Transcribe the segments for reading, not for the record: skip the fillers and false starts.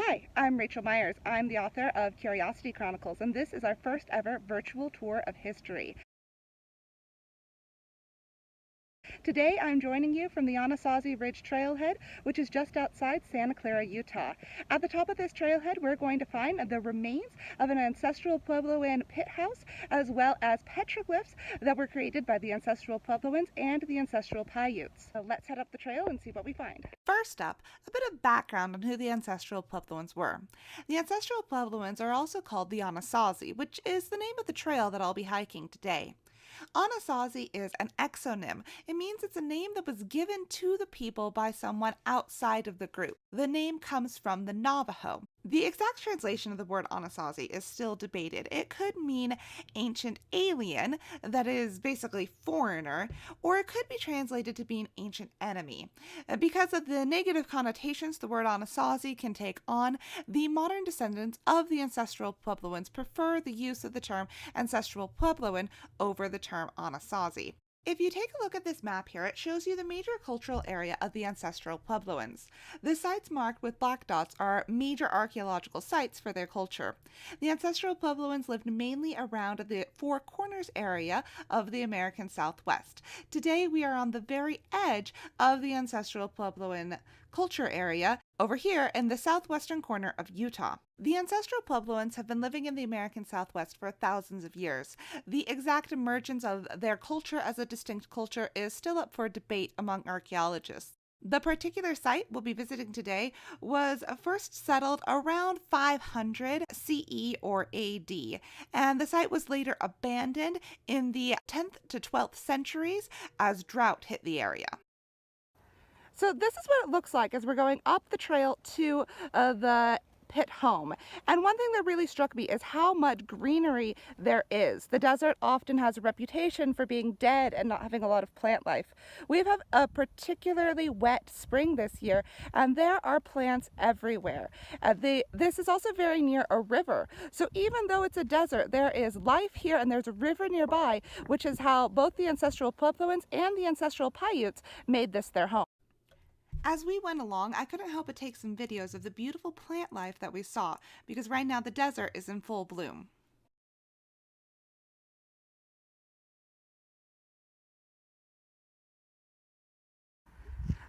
Hi, I'm Rachel Myers. I'm the author of Curiosity Chronicles, and this is our first ever virtual tour of history. Today I'm joining you from the Anasazi Ridge Trailhead, which is just outside Santa Clara, Utah. At the top of this trailhead, we're going to find the remains of an Ancestral Puebloan pit house, as well as petroglyphs that were created by the Ancestral Puebloans and the Ancestral Paiutes. So let's head up the trail and see what we find. First up, a bit of background on who the Ancestral Puebloans were. The Ancestral Puebloans are also called the Anasazi, which is the name of the trail that I'll be hiking today. Anasazi is an exonym. It means it's a name that was given to the people by someone outside of the group. The name comes from the Navajo. The exact translation of the word Anasazi is still debated. It could mean ancient alien, that is basically foreigner, or it could be translated to mean ancient enemy. Because of the negative connotations the word Anasazi can take on, the modern descendants of the Ancestral Puebloans prefer the use of the term Ancestral Puebloan over the term Anasazi. If you take a look at this map here, it shows you the major cultural area of the Ancestral Puebloans. The sites marked with black dots are major archaeological sites for their culture. The Ancestral Puebloans lived mainly around the Four Corners area of the American Southwest. Today we are on the very edge of the Ancestral Puebloan culture area over here in the southwestern corner of Utah. The Ancestral Puebloans have been living in the American Southwest for thousands of years. The exact emergence of their culture as a distinct culture is still up for debate among archaeologists. The particular site we'll be visiting today was first settled around 500 CE or AD, and the site was later abandoned in the 10th to 12th centuries as drought hit the area. So this is what it looks like as we're going up the trail to the pit home. And one thing that really struck me is how much greenery there is. The desert often has a reputation for being dead and not having a lot of plant life. We've had a particularly wet spring this year, and there are plants everywhere. This is also very near a river. So even though it's a desert, there is life here and there's a river nearby, which is how both the Ancestral Puebloans and the Ancestral Paiutes made this their home. As we went along, I couldn't help but take some videos of the beautiful plant life that we saw, because right now the desert is in full bloom.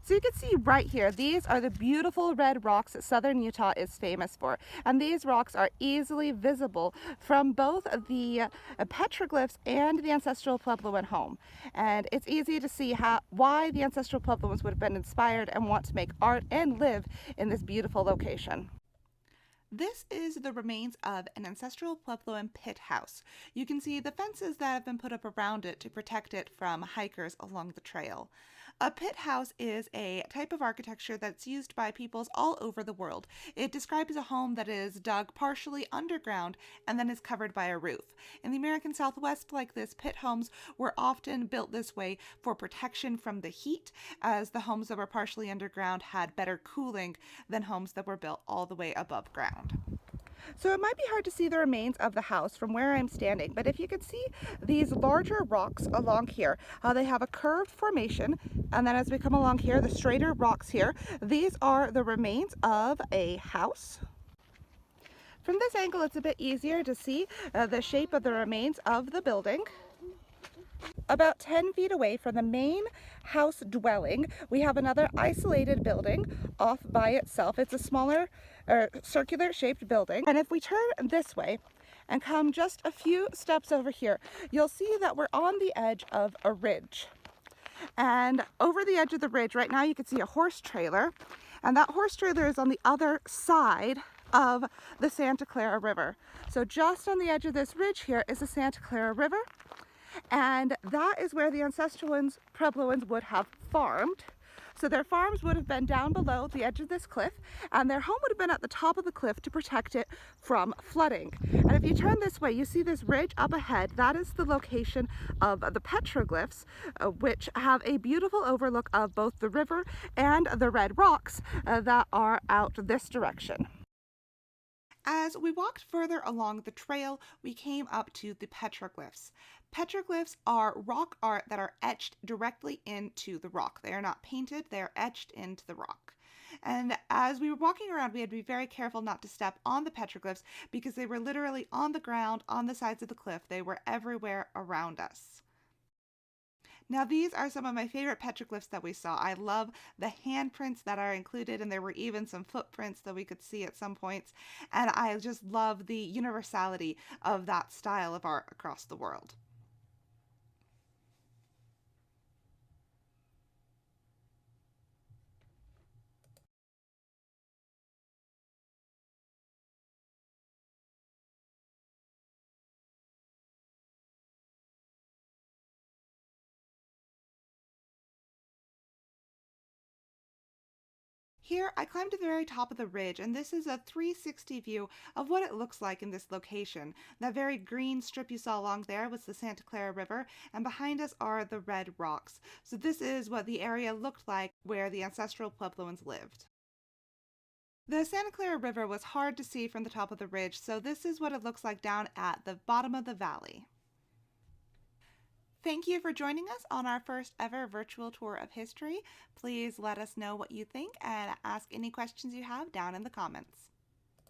So you can see right here, these are the beautiful red rocks that southern Utah is famous for. And these rocks are easily visible from both the petroglyphs and the Ancestral Puebloan home. And it's easy to see why the Ancestral Puebloans would have been inspired and want to make art and live in this beautiful location. This is the remains of an Ancestral Puebloan pit house. You can see the fences that have been put up around it to protect it from hikers along the trail. A pit house is a type of architecture that's used by peoples all over the world. It describes a home that is dug partially underground and then is covered by a roof. In the American Southwest, like this, pit homes were often built this way for protection from the heat, as the homes that were partially underground had better cooling than homes that were built all the way above ground. So it might be hard to see the remains of the house from where I'm standing, but if you can see these larger rocks along here, they have a curved formation, and then as we come along here, the straighter rocks here, these are the remains of a house. From this angle, it's a bit easier to see the shape of the remains of the building. About 10 feet away from the main house dwelling, we have another isolated building off by itself. It's a smaller circular shaped building. And if we turn this way and come just a few steps over here, you'll see that we're on the edge of a ridge. And over the edge of the ridge right now, you can see a horse trailer. And that horse trailer is on the other side of the Santa Clara River. So just on the edge of this ridge here is the Santa Clara River. And that is where the Ancestral Puebloans would have farmed. So their farms would have been down below the edge of this cliff, and their home would have been at the top of the cliff to protect it from flooding. And if you turn this way, you see this ridge up ahead. That is the location of the petroglyphs, which have a beautiful overlook of both the river and the red rocks that are out this direction. As we walked further along the trail, we came up to the petroglyphs. Petroglyphs are rock art that are etched directly into the rock. They are not painted, they are etched into the rock. And as we were walking around, we had to be very careful not to step on the petroglyphs because they were literally on the ground, on the sides of the cliff. They were everywhere around us. Now, these are some of my favorite petroglyphs that we saw. I love the handprints that are included, and there were even some footprints that we could see at some points. And I just love the universality of that style of art across the world. Here, I climbed to the very top of the ridge, and this is a 360 view of what it looks like in this location. That very green strip you saw along there was the Santa Clara River, and behind us are the red rocks. So this is what the area looked like where the ancestral Puebloans lived. The Santa Clara River was hard to see from the top of the ridge, so this is what it looks like down at the bottom of the valley. Thank you for joining us on our first ever virtual tour of history. Please let us know what you think and ask any questions you have down in the comments.